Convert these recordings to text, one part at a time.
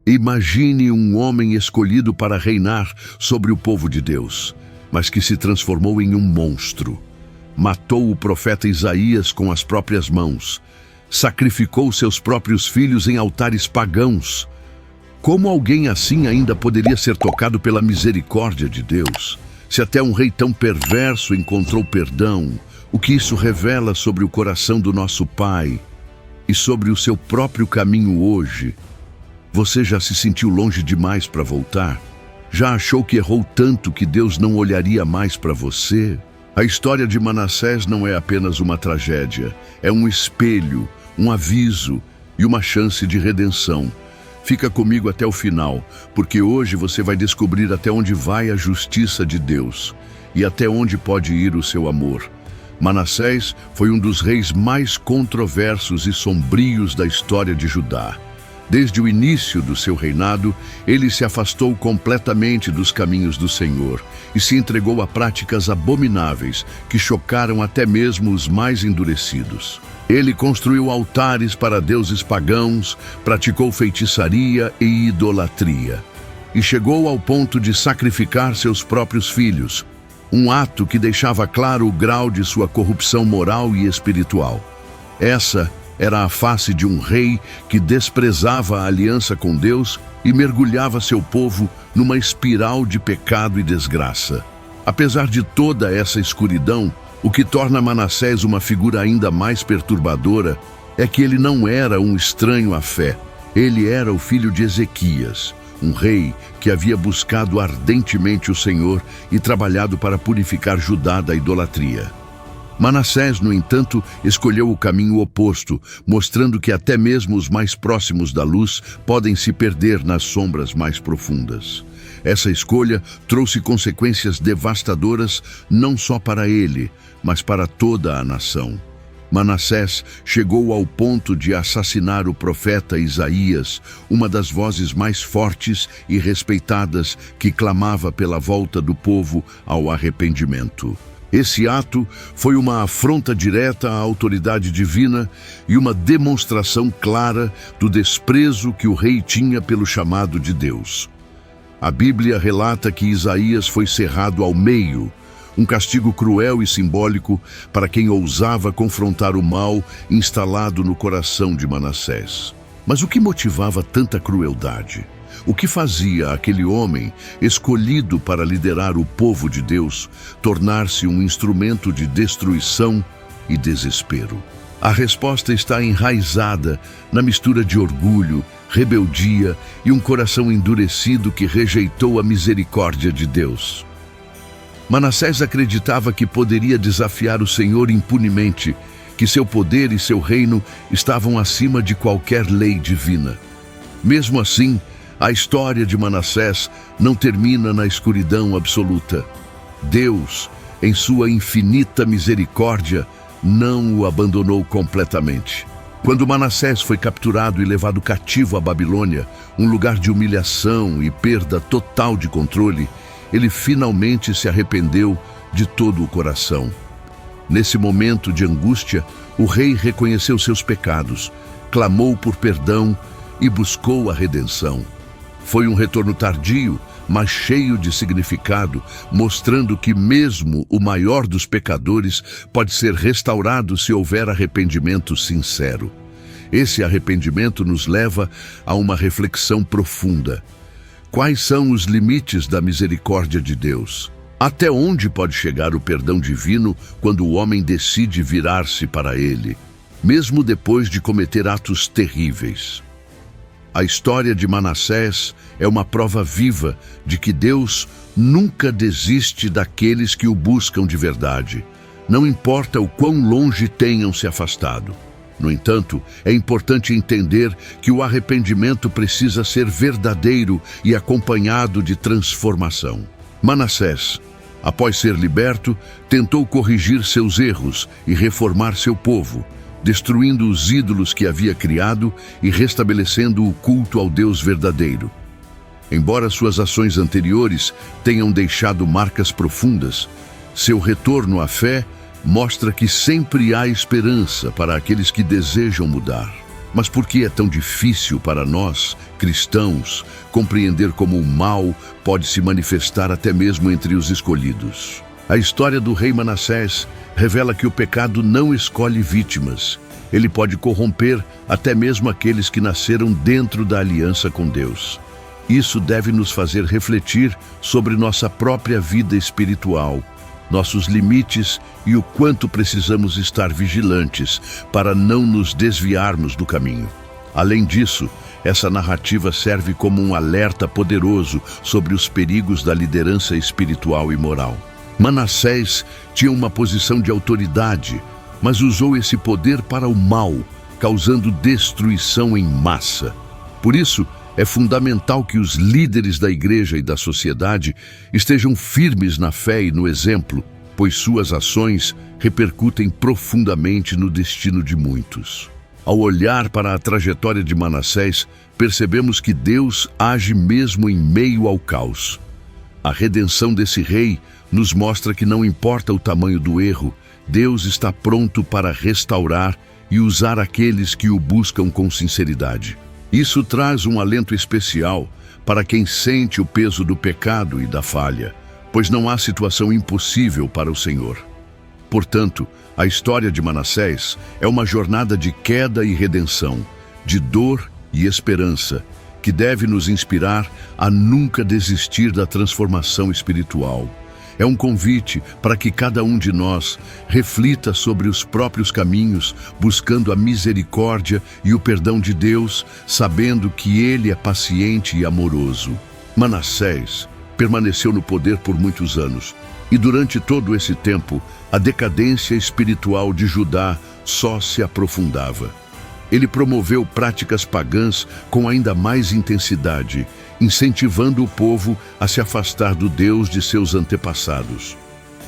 Imagine um homem escolhido para reinar sobre o povo de Deus, mas que se transformou em um monstro. Matou o profeta Isaías com as próprias mãos. Sacrificou seus próprios filhos em altares pagãos. Como alguém assim ainda poderia ser tocado pela misericórdia de Deus? Se até um rei tão perverso encontrou perdão, o que isso revela sobre o coração do nosso Pai e sobre o seu próprio caminho hoje? Você já se sentiu longe demais para voltar? Já achou que errou tanto que Deus não olharia mais para você? A história de Manassés não é apenas uma tragédia, é um espelho, um aviso e uma chance de redenção. Fica comigo até o final, porque hoje você vai descobrir até onde vai a justiça de Deus e até onde pode ir o seu amor. Manassés foi um dos reis mais controversos e sombrios da história de Judá. Desde o início do seu reinado, ele se afastou completamente dos caminhos do Senhor e se entregou a práticas abomináveis que chocaram até mesmo os mais endurecidos. Ele construiu altares para deuses pagãos, praticou feitiçaria e idolatria, e chegou ao ponto de sacrificar seus próprios filhos, um ato que deixava claro o grau de sua corrupção moral e espiritual. Essa era a face de um rei que desprezava a aliança com Deus e mergulhava seu povo numa espiral de pecado e desgraça. Apesar de toda essa escuridão, o que torna Manassés uma figura ainda mais perturbadora é que ele não era um estranho à fé. Ele era o filho de Ezequias, um rei que havia buscado ardentemente o Senhor e trabalhado para purificar Judá da idolatria. Manassés, no entanto, escolheu o caminho oposto, mostrando que até mesmo os mais próximos da luz podem se perder nas sombras mais profundas. Essa escolha trouxe consequências devastadoras não só para ele, mas para toda a nação. Manassés chegou ao ponto de assassinar o profeta Isaías, uma das vozes mais fortes e respeitadas que clamava pela volta do povo ao arrependimento. Esse ato foi uma afronta direta à autoridade divina e uma demonstração clara do desprezo que o rei tinha pelo chamado de Deus. A Bíblia relata que Isaías foi cerrado ao meio, um castigo cruel e simbólico para quem ousava confrontar o mal instalado no coração de Manassés. Mas o que motivava tanta crueldade? O que fazia aquele homem, escolhido para liderar o povo de Deus, tornar-se um instrumento de destruição e desespero? A resposta está enraizada na mistura de orgulho, rebeldia e um coração endurecido que rejeitou a misericórdia de Deus. Manassés acreditava que poderia desafiar o Senhor impunemente, que seu poder e seu reino estavam acima de qualquer lei divina. Mesmo assim, a história de Manassés não termina na escuridão absoluta. Deus, em sua infinita misericórdia, não o abandonou completamente. Quando Manassés foi capturado e levado cativo à Babilônia, um lugar de humilhação e perda total de controle, ele finalmente se arrependeu de todo o coração. Nesse momento de angústia, o rei reconheceu seus pecados, clamou por perdão e buscou a redenção. Foi um retorno tardio, mas cheio de significado, mostrando que mesmo o maior dos pecadores pode ser restaurado se houver arrependimento sincero. Esse arrependimento nos leva a uma reflexão profunda. Quais são os limites da misericórdia de Deus? Até onde pode chegar o perdão divino quando o homem decide virar-se para ele, mesmo depois de cometer atos terríveis? A história de Manassés é uma prova viva de que Deus nunca desiste daqueles que o buscam de verdade, não importa o quão longe tenham se afastado. No entanto, é importante entender que o arrependimento precisa ser verdadeiro e acompanhado de transformação. Manassés, após ser liberto, tentou corrigir seus erros e reformar seu povo, destruindo os ídolos que havia criado e restabelecendo o culto ao Deus verdadeiro. Embora suas ações anteriores tenham deixado marcas profundas, seu retorno à fé mostra que sempre há esperança para aqueles que desejam mudar. Mas por que é tão difícil para nós, cristãos, compreender como o mal pode se manifestar até mesmo entre os escolhidos? A história do rei Manassés revela que o pecado não escolhe vítimas. Ele pode corromper até mesmo aqueles que nasceram dentro da aliança com Deus. Isso deve nos fazer refletir sobre nossa própria vida espiritual, nossos limites e o quanto precisamos estar vigilantes para não nos desviarmos do caminho. Além disso, essa narrativa serve como um alerta poderoso sobre os perigos da liderança espiritual e moral. Manassés tinha uma posição de autoridade, mas usou esse poder para o mal, causando destruição em massa. Por isso, é fundamental que os líderes da igreja e da sociedade estejam firmes na fé e no exemplo, pois suas ações repercutem profundamente no destino de muitos. Ao olhar para a trajetória de Manassés, percebemos que Deus age mesmo em meio ao caos. A redenção desse rei nos mostra que não importa o tamanho do erro, Deus está pronto para restaurar e usar aqueles que o buscam com sinceridade. Isso traz um alento especial para quem sente o peso do pecado e da falha, pois não há situação impossível para o Senhor. Portanto, a história de Manassés é uma jornada de queda e redenção, de dor e esperança, que deve nos inspirar a nunca desistir da transformação espiritual. É um convite para que cada um de nós reflita sobre os próprios caminhos, buscando a misericórdia e o perdão de Deus, sabendo que Ele é paciente e amoroso. Manassés permaneceu no poder por muitos anos, e durante todo esse tempo, a decadência espiritual de Judá só se aprofundava. Ele promoveu práticas pagãs com ainda mais intensidade, incentivando o povo a se afastar do Deus de seus antepassados.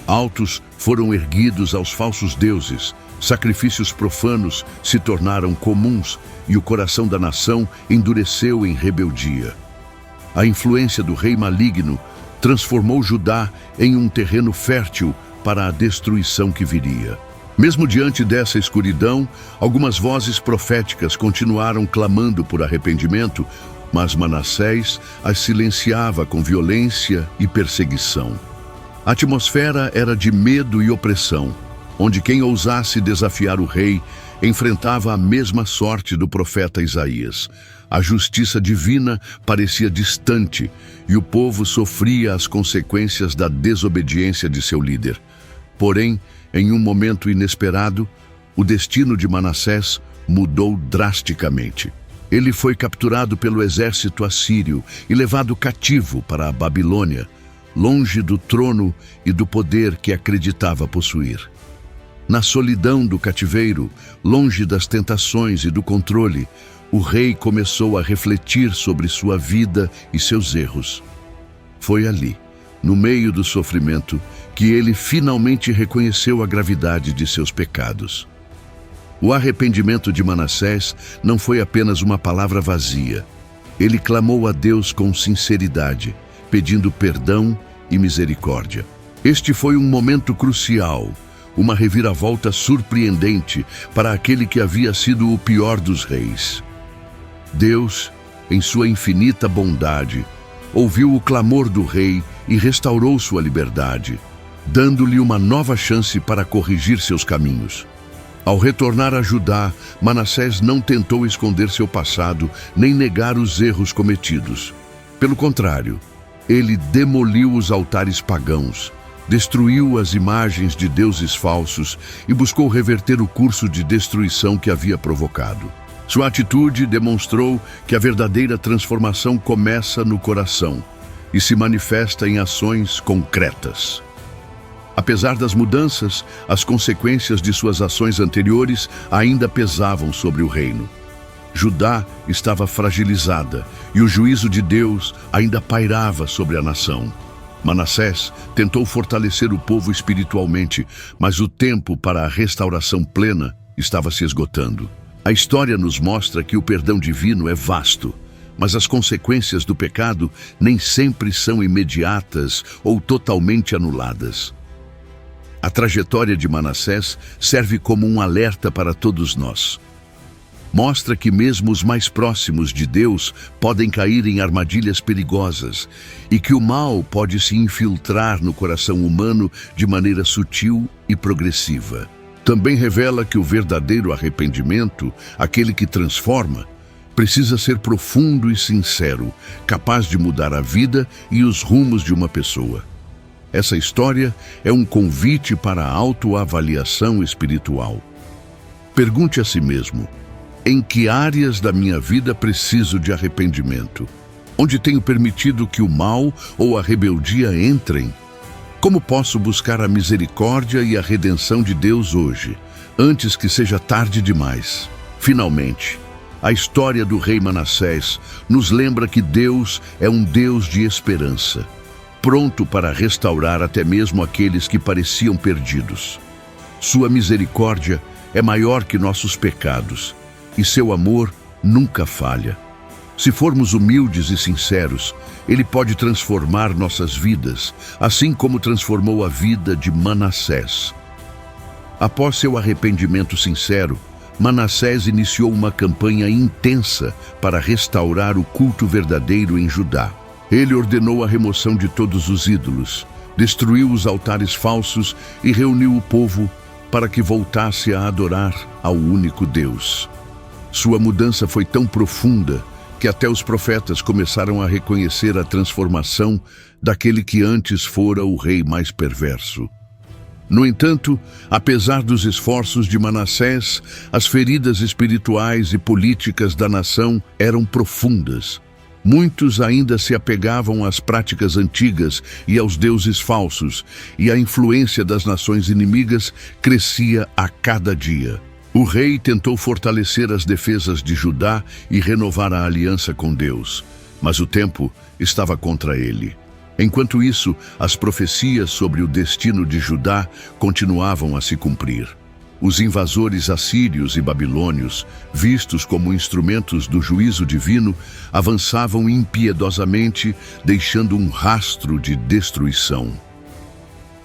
Altos foram erguidos aos falsos deuses, sacrifícios profanos se tornaram comuns e o coração da nação endureceu em rebeldia. A influência do rei maligno transformou Judá em um terreno fértil para a destruição que viria. Mesmo diante dessa escuridão, algumas vozes proféticas continuaram clamando por arrependimento, mas Manassés as silenciava com violência e perseguição. A atmosfera era de medo e opressão, onde quem ousasse desafiar o rei enfrentava a mesma sorte do profeta Isaías. A justiça divina parecia distante e o povo sofria as consequências da desobediência de seu líder. Porém, em um momento inesperado, o destino de Manassés mudou drasticamente. Ele foi capturado pelo exército assírio e levado cativo para a Babilônia, longe do trono e do poder que acreditava possuir. Na solidão do cativeiro, longe das tentações e do controle, o rei começou a refletir sobre sua vida e seus erros. Foi ali, no meio do sofrimento, que ele finalmente reconheceu a gravidade de seus pecados. O arrependimento de Manassés não foi apenas uma palavra vazia. Ele clamou a Deus com sinceridade, pedindo perdão e misericórdia. Este foi um momento crucial, uma reviravolta surpreendente para aquele que havia sido o pior dos reis. Deus, em sua infinita bondade, ouviu o clamor do rei e restaurou sua liberdade, dando-lhe uma nova chance para corrigir seus caminhos. Ao retornar a Judá, Manassés não tentou esconder seu passado nem negar os erros cometidos. Pelo contrário, ele demoliu os altares pagãos, destruiu as imagens de deuses falsos e buscou reverter o curso de destruição que havia provocado. Sua atitude demonstrou que a verdadeira transformação começa no coração e se manifesta em ações concretas. Apesar das mudanças, as consequências de suas ações anteriores ainda pesavam sobre o reino. Judá estava fragilizada e o juízo de Deus ainda pairava sobre a nação. Manassés tentou fortalecer o povo espiritualmente, mas o tempo para a restauração plena estava se esgotando. A história nos mostra que o perdão divino é vasto, mas as consequências do pecado nem sempre são imediatas ou totalmente anuladas. A trajetória de Manassés serve como um alerta para todos nós. Mostra que mesmo os mais próximos de Deus podem cair em armadilhas perigosas e que o mal pode se infiltrar no coração humano de maneira sutil e progressiva. Também revela que o verdadeiro arrependimento, aquele que transforma, precisa ser profundo e sincero, capaz de mudar a vida e os rumos de uma pessoa. Essa história é um convite para a autoavaliação espiritual. Pergunte a si mesmo: em que áreas da minha vida preciso de arrependimento? Onde tenho permitido que o mal ou a rebeldia entrem? Como posso buscar a misericórdia e a redenção de Deus hoje, antes que seja tarde demais? Finalmente, a história do rei Manassés nos lembra que Deus é um Deus de esperança, pronto para restaurar até mesmo aqueles que pareciam perdidos. Sua misericórdia é maior que nossos pecados, e seu amor nunca falha. Se formos humildes e sinceros, Ele pode transformar nossas vidas, assim como transformou a vida de Manassés. Após seu arrependimento sincero, Manassés iniciou uma campanha intensa para restaurar o culto verdadeiro em Judá. Ele ordenou a remoção de todos os ídolos, destruiu os altares falsos e reuniu o povo para que voltasse a adorar ao único Deus. Sua mudança foi tão profunda que até os profetas começaram a reconhecer a transformação daquele que antes fora o rei mais perverso. No entanto, apesar dos esforços de Manassés, as feridas espirituais e políticas da nação eram profundas. Muitos ainda se apegavam às práticas antigas e aos deuses falsos, e a influência das nações inimigas crescia a cada dia. O rei tentou fortalecer as defesas de Judá e renovar a aliança com Deus, mas o tempo estava contra ele. Enquanto isso, as profecias sobre o destino de Judá continuavam a se cumprir. Os invasores assírios e babilônios, vistos como instrumentos do juízo divino, avançavam impiedosamente, deixando um rastro de destruição.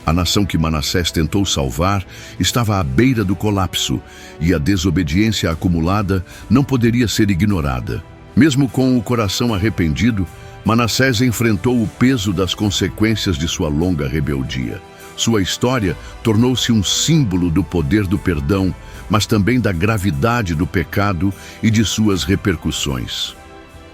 A nação que Manassés tentou salvar estava à beira do colapso, e a desobediência acumulada não poderia ser ignorada. Mesmo com o coração arrependido, Manassés enfrentou o peso das consequências de sua longa rebeldia. Sua história tornou-se um símbolo do poder do perdão, mas também da gravidade do pecado e de suas repercussões.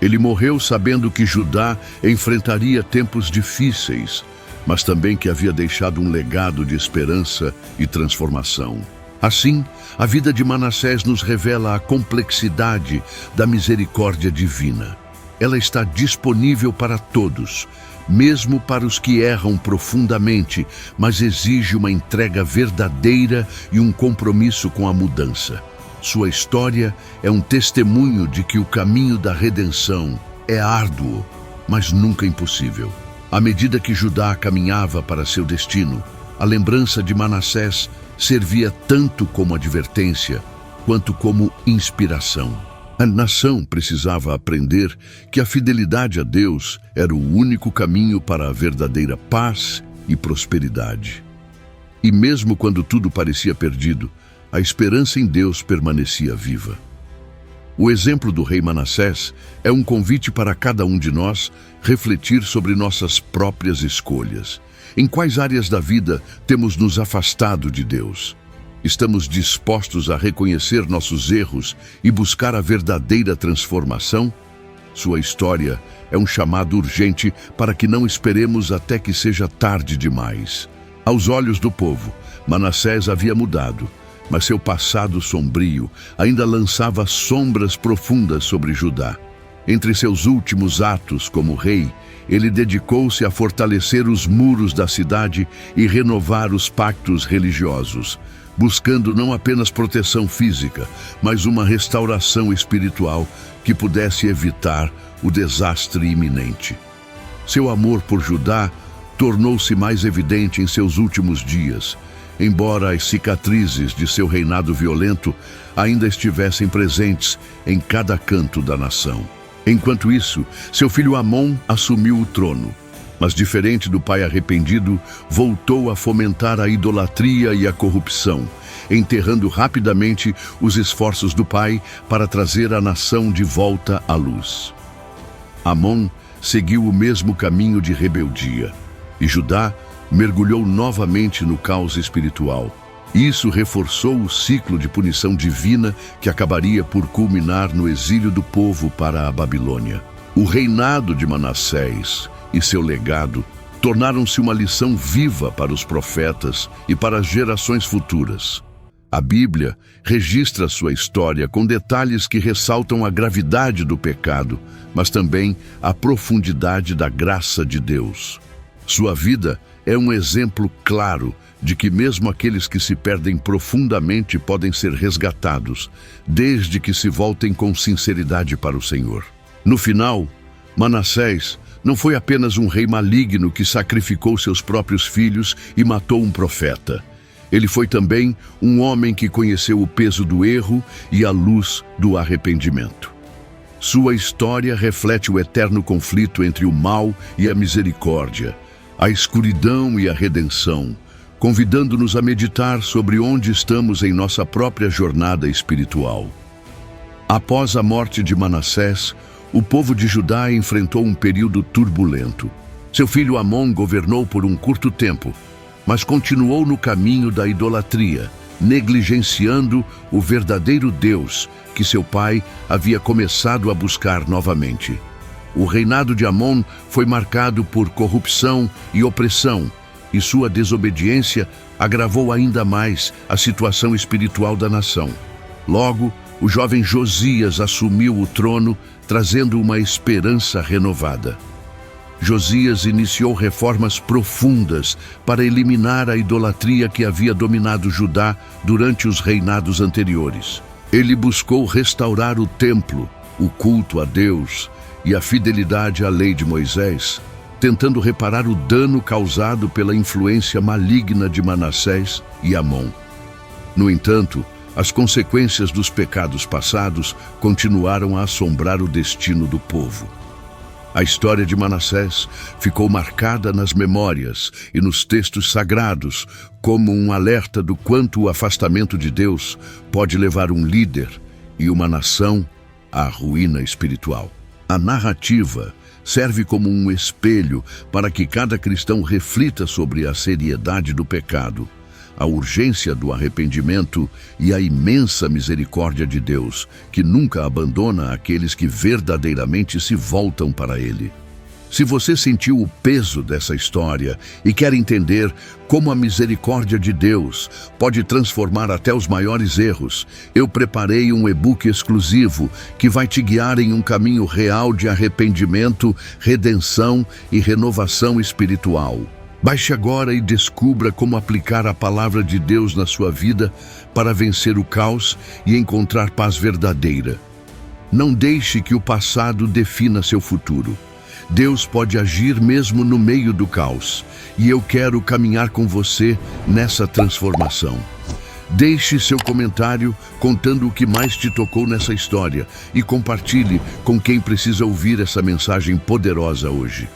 Ele morreu sabendo que Judá enfrentaria tempos difíceis, mas também que havia deixado um legado de esperança e transformação. Assim, a vida de Manassés nos revela a complexidade da misericórdia divina. Ela está disponível para todos, mesmo para os que erram profundamente, mas exige uma entrega verdadeira e um compromisso com a mudança. Sua história é um testemunho de que o caminho da redenção é árduo, mas nunca impossível. À medida que Judá caminhava para seu destino, a lembrança de Manassés servia tanto como advertência, quanto como inspiração. A nação precisava aprender que a fidelidade a Deus era o único caminho para a verdadeira paz e prosperidade. E mesmo quando tudo parecia perdido, a esperança em Deus permanecia viva. O exemplo do rei Manassés é um convite para cada um de nós refletir sobre nossas próprias escolhas. Em quais áreas da vida temos nos afastado de Deus? Estamos dispostos a reconhecer nossos erros e buscar a verdadeira transformação? Sua história é um chamado urgente para que não esperemos até que seja tarde demais. Aos olhos do povo, Manassés havia mudado, mas seu passado sombrio ainda lançava sombras profundas sobre Judá. Entre seus últimos atos como rei, ele dedicou-se a fortalecer os muros da cidade e renovar os pactos religiosos, buscando não apenas proteção física, mas uma restauração espiritual que pudesse evitar o desastre iminente. Seu amor por Judá tornou-se mais evidente em seus últimos dias, embora as cicatrizes de seu reinado violento ainda estivessem presentes em cada canto da nação. Enquanto isso, seu filho Amon assumiu o trono. Mas, diferente do pai arrependido, voltou a fomentar a idolatria e a corrupção, enterrando rapidamente os esforços do pai para trazer a nação de volta à luz. Amon seguiu o mesmo caminho de rebeldia, e Judá mergulhou novamente no caos espiritual. Isso reforçou o ciclo de punição divina que acabaria por culminar no exílio do povo para a Babilônia. O reinado de Manassés e seu legado tornaram-se uma lição viva para os profetas e para as gerações futuras. A Bíblia registra sua história com detalhes que ressaltam a gravidade do pecado, mas também a profundidade da graça de Deus. Sua vida é um exemplo claro de que mesmo aqueles que se perdem profundamente podem ser resgatados, desde que se voltem com sinceridade para o Senhor. No final, Manassés não foi apenas um rei maligno que sacrificou seus próprios filhos e matou um profeta. Ele foi também um homem que conheceu o peso do erro e a luz do arrependimento. Sua história reflete o eterno conflito entre o mal e a misericórdia, a escuridão e a redenção, convidando-nos a meditar sobre onde estamos em nossa própria jornada espiritual. Após a morte de Manassés, o povo de Judá enfrentou um período turbulento. Seu filho Amon governou por um curto tempo, mas continuou no caminho da idolatria, negligenciando o verdadeiro Deus que seu pai havia começado a buscar novamente. O reinado de Amon foi marcado por corrupção e opressão, e sua desobediência agravou ainda mais a situação espiritual da nação. Logo, o jovem Josias assumiu o trono, trazendo uma esperança renovada. Josias iniciou reformas profundas para eliminar a idolatria que havia dominado Judá durante os reinados anteriores. Ele buscou restaurar o templo, o culto a Deus e a fidelidade à lei de Moisés, tentando reparar o dano causado pela influência maligna de Manassés e Amon. No entanto, as consequências dos pecados passados continuaram a assombrar o destino do povo. A história de Manassés ficou marcada nas memórias e nos textos sagrados como um alerta do quanto o afastamento de Deus pode levar um líder e uma nação à ruína espiritual. A narrativa serve como um espelho para que cada cristão reflita sobre a seriedade do pecado, a urgência do arrependimento e a imensa misericórdia de Deus, que nunca abandona aqueles que verdadeiramente se voltam para Ele. Se você sentiu o peso dessa história e quer entender como a misericórdia de Deus pode transformar até os maiores erros, eu preparei um e-book exclusivo que vai te guiar em um caminho real de arrependimento, redenção e renovação espiritual. Baixe agora e descubra como aplicar a palavra de Deus na sua vida para vencer o caos e encontrar paz verdadeira. Não deixe que o passado defina seu futuro. Deus pode agir mesmo no meio do caos, e eu quero caminhar com você nessa transformação. Deixe seu comentário contando o que mais te tocou nessa história e compartilhe com quem precisa ouvir essa mensagem poderosa hoje.